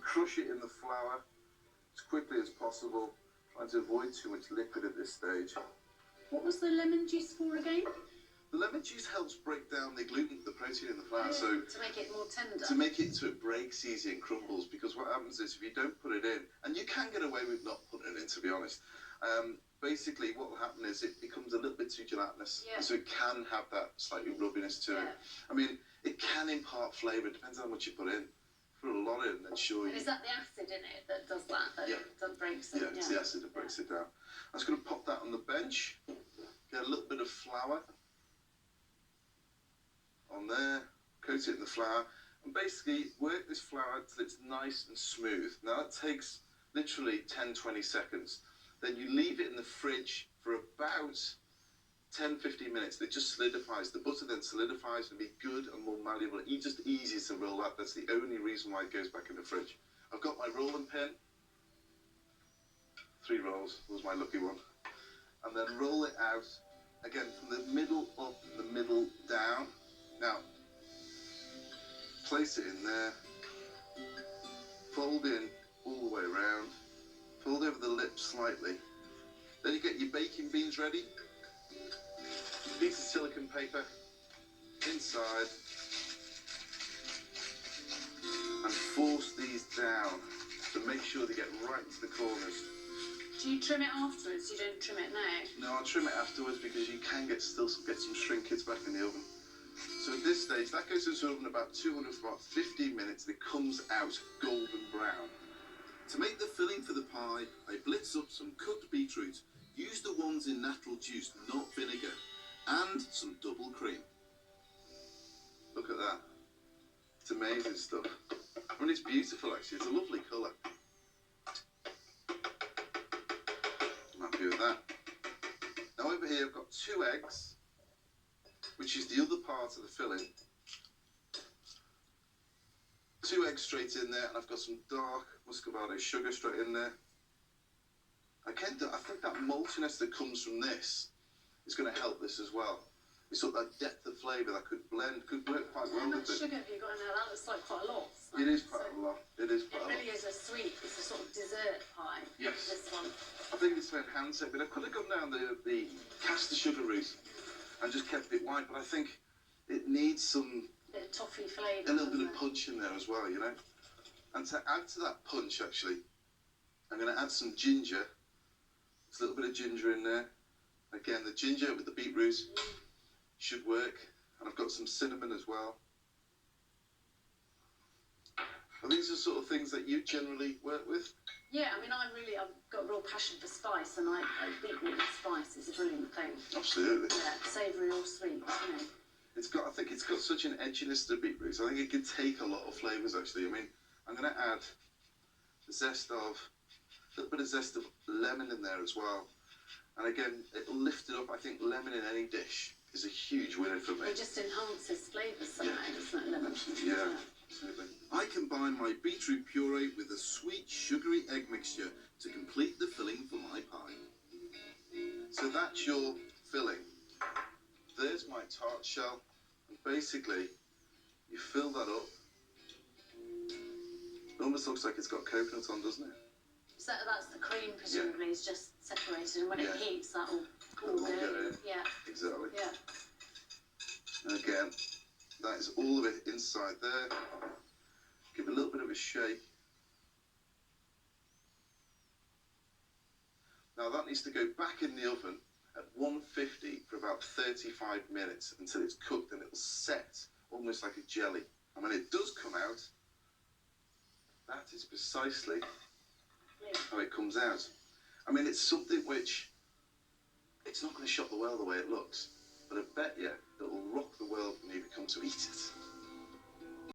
crush it in the flour as quickly as possible, trying to avoid too much liquid at this stage. What was the lemon juice for again? The lemon juice helps break down the gluten, the protein in the flour, so to make it more tender. to make it so it breaks easy and crumbles. Because what happens is if you don't put it in, and you can get away with not putting it in, to be honest. Basically, what will happen is it becomes a little bit too gelatinous, so it can have that slightly rubbiness to it. I mean, it can impart flavour. It depends on how much you put in. Put a lot in, then sure. And is that the acid in it that does that? That breaks it. Yeah, it's the acid that breaks it down. I'm just going to pop that on the bench. Get a little bit of flour on there. Coat it in the flour, and basically work this flour till it's nice and smooth. Now that takes literally 10-20 seconds. Then you leave it in the fridge for about 10-15 minutes. It just solidifies. The butter then solidifies and be good and more malleable. It's just easy to roll out. That's the only reason why it goes back in the fridge. I've got my rolling pin. 3 rolls was my lucky one. And then roll it out again from the middle up, the middle down. Now, place it in there. Fold in all the way around. Fold over the lip slightly. Then you get your baking beans ready. Piece of silicone paper inside, and force these down to make sure they get right into the corners. Do you trim it afterwards? You don't trim it now? No, I'll trim it afterwards because you can still get some shrinkage back in the oven. So at this stage, that goes into the oven about 200 for about 15 minutes, and it comes out golden brown. To make the filling for the pie, I blitz up some cooked beetroot. Use the ones in natural juice, not vinegar, and some double cream. Look at that. It's amazing stuff. I mean, it's beautiful actually. It's a lovely colour. I'm happy with that. Now over here I've got 2 eggs, which is the other part of the filling. 2 eggs straight in there, and I've got some dark muscovado sugar straight in there. I think that maltiness that comes from this is going to help this as well. It's sort of that depth of flavour that could work quite well with it. How much sugar have you got in there? That looks like quite a lot. It is quite a lot. It is quite a lot. It really is a sweet. It's a sort of dessert pie. Yes. This one. I think it's to enhance it, but I could have gone down the caster sugar route and just kept it white, but I think it needs some... bit of toffee flavour. A little bit of punch in there as well, you know. And to add to that punch, actually, I'm going to add some ginger. There's a little bit of ginger in there. Again, the ginger with the beetroot should work. And I've got some cinnamon as well. Are these the sort of things that you generally work with? Yeah, I mean, I've got a real passion for spice, and beetroot with spice is a brilliant thing. Absolutely. Yeah, savoury or sweet, you know. I think it's got such an edginess to beetroot. I think it can take a lot of flavours actually. I mean, I'm going to add a little bit of zest of lemon in there as well. And again, it'll lift it up. I think lemon in any dish is a huge winner for me. It just enhances flavours somehow, doesn't it, lemon? Yeah, absolutely. I combine my beetroot puree with a sweet sugary egg mixture to complete the filling for my pie. So that's your filling. There's my tart shell, and basically you fill that up. It almost looks like it's got coconut on, doesn't it? So that's the cream, presumably, is just separated, and when it heats, that will all go in. Yeah. Exactly. Yeah. And again, that is all of it inside there. Give it a little bit of a shake. Now that needs to go back in the oven at 150 for about 35 minutes until it's cooked and it'll set almost like a jelly. And when it does come out, that is precisely how it comes out. I mean, it's something which, it's not going to shock the world the way it looks, but I bet you it will rock the world when you come to eat it.